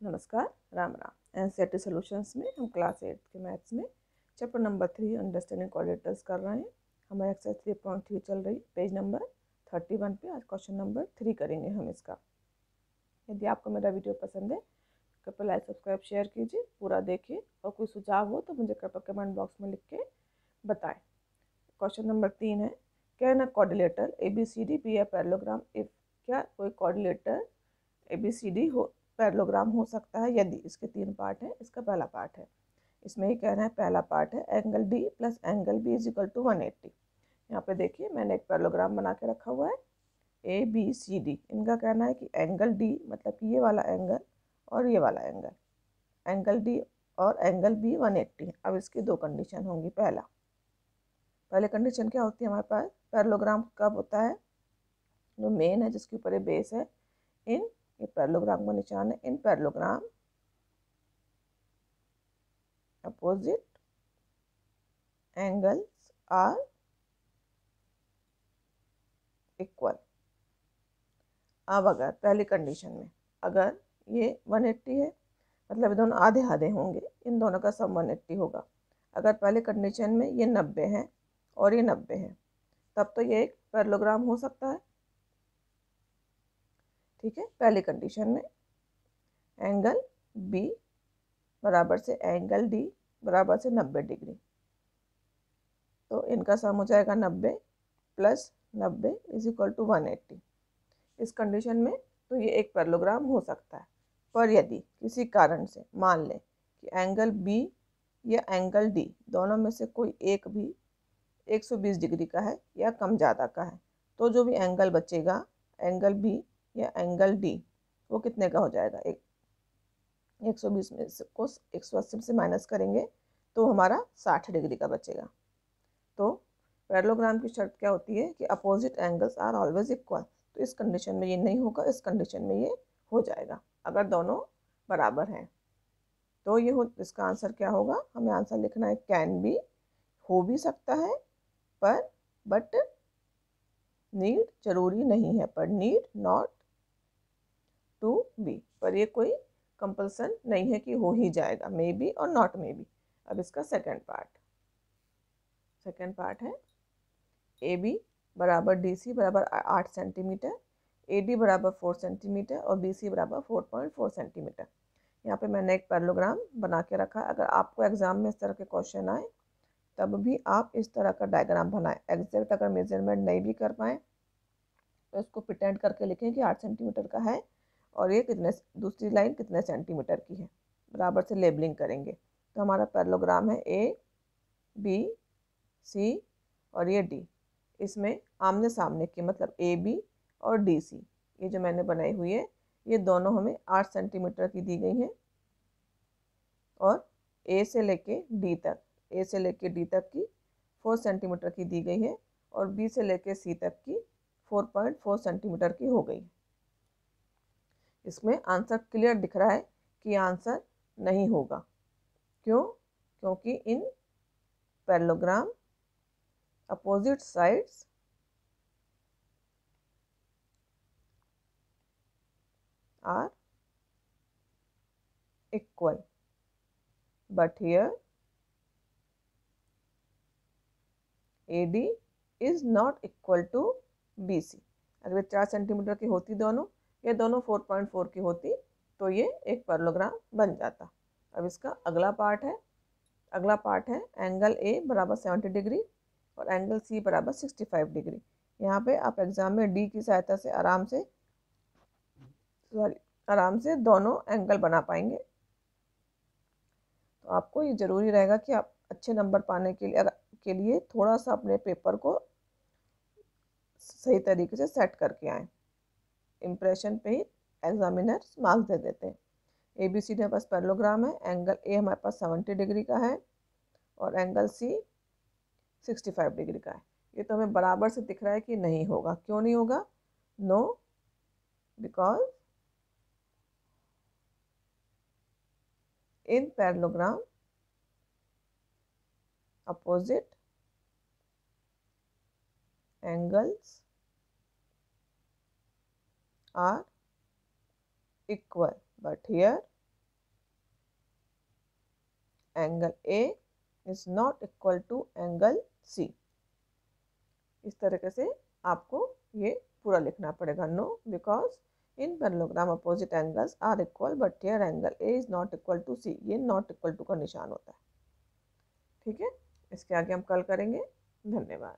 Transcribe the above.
नमस्कार, Ram Ram. NCERT solutions में हम क्लास 8 के मैथ्स में चैप्टर नंबर 3 अंडरस्टैंडिंग कोऑर्डिनेटर्स कर रहे हैं। हमारे एक्सरसाइज 3.3 चल रही, पेज नंबर 31 पे आज क्वेश्चन नंबर 3 करेंगे हम इसका। यदि आपको मेरा वीडियो पसंद है कृपया लाइक सब्सक्राइब शेयर कीजिए, पूरा देखिए और कोई सुझाव हो तो मुझे कृपया कमेंट बॉक्स में लिख के बताएं। क्वेश्चन नंबर 3 है, can a coordinator ABCD be a parallelogram if. क्या कोई कोऑर्डिनेटर ABCD हो पैरेललोग्राम हो सकता है यदि। इसके 3 पार्ट है। इसका पहला पार्ट है, इसमें ये कह रहा है, पहला पार्ट है angle D plus angle B is equal to 180। यहाँ पे देखिए मैंने एक पैरेललोग्राम बना के रखा हुआ है ABCD। इनका कहना है कि एंगल D मतलब कि ये वाला एंगल और ये वाला एंगल, एंगल D और एंगल B 180 है। अब इसकी दो कंडीशन होंगी। पहले कंडीशन क्या होती है हमारे पास, पैरेललोग्राम कब होता है, जो मेन है जिसके ऊपर ये बेस है, इन ये पैरेललोग्राम का निशान है, in parallelogram opposite angles are equal. अब अगर पहली कंडीशन में अगर ये 180 है मतलब ये दोनों आधे आधे होंगे, इन दोनों का सम 180 होगा। अगर पहले कंडीशन में ये 90 है और ये 90 है तब तो ये एक पैरेललोग्राम हो सकता है। ठीक है, पहली कंडीशन में एंगल B बराबर से एंगल D बराबर से 90 डिग्री, तो इनका सम हो जाएगा 90 प्लस 90 इज इक्वल टू 180। इस कंडीशन में तो ये एक पैरेललोग्राम हो सकता है। पर यदि किसी कारण से मान लें कि एंगल B या एंगल D दोनों में से कोई एक भी 120 डिग्री का है या कम ज़्यादा का है, तो जो भी एंगल बचेगा एंगल B या एंगल D वो कितने का हो जाएगा, 120 में से को 180 से माइनस करेंगे तो हमारा 60 डिग्री का बचेगा। तो पैरेललोग्राम की शर्त क्या होती है कि opposite angles are always equal. तो इस कंडीशन में ये नहीं होगा, इस कंडीशन में ये हो जाएगा अगर दोनों बराबर हैं। तो ये हो, इसका आंसर क्या होगा, हमें आंसर लिखना है कैन बी, हो भी सकता है पर, बट नीड जरूरी नहीं है, पर नीड नॉट टू बी, पर ये कोई कंपल्सन नहीं है कि हो ही जाएगा, मे बी और नॉट मे बी। अब इसका सेकेंड पार्ट है AB बराबर DC बराबर 8 सेंटीमीटर, AD बराबर 4 सेंटीमीटर और BC बराबर 4.4 सेंटीमीटर। यहाँ पे मैंने एक पैरेललोग्राम बना के रखा है। अगर आपको एग्जाम में इस तरह के क्वेश्चन आए तब भी आप इस तरह का डायग्राम बनाएं। एग्जैक्ट अगर मेजरमेंट नहीं भी कर पाए तो इसको प्रिटेंड करके लिखें कि 8 सेंटीमीटर का है और ये कितने, दूसरी लाइन कितने सेंटीमीटर की है, बराबर से लेबलिंग करेंगे। तो हमारा पैरेललोग्राम है ABC और ये D, इसमें आमने सामने की मतलब AB और DC, ये जो मैंने बनाई हुई है ये दोनों हमें 8 सेंटीमीटर की दी गई हैं और A से लेके D तक की 4 सेंटीमीटर की दी गई है और B से लेके C तक की 4.4 सेंटीमीटर की हो गई। इसमें आंसर क्लियर दिख रहा है कि आंसर नहीं होगा। क्यों? क्योंकि इन parallelogram opposite sides are equal, but here AD is not equal to BC। अगर 4 सेंटीमीटर की होती दोनों, ये दोनों 4.4 की होती तो ये एक पैरेललोग्राम बन जाता। अब इसका अगला पार्ट है एंगल A बराबर 70 डिग्री और एंगल C बराबर 65 डिग्री। यहाँ पे आप एग्जाम में D की सहायता से आराम से दोनों एंगल बना पाएंगे। तो आपको ये ज़रूरी रहेगा कि आप अच्छे नंबर पाने के लिए थोड़ा सा अपने पेपर को सही तरीके से सेट करके आएँ। इम्प्रेशन पे ही एग्जामिनर मार्क्स दे देते हैं। ABC हमारे पास पैरेललोग्राम है, एंगल A हमारे पास 70 डिग्री का है और एंगल C 65 डिग्री का है। ये तो हमें बराबर से दिख रहा है कि नहीं होगा। क्यों नहीं होगा? No, because in parallelogram opposite angles are equal, but here angle A is not equal to angle C. इस तरीके से आपको ये पूरा लिखना पड़ेगा। No because in parallelogram opposite angles are equal but here angle A is not equal to C. ये not equal to का निशान होता है। ठीक है, इसके आगे हम कल करेंगे। धन्यवाद।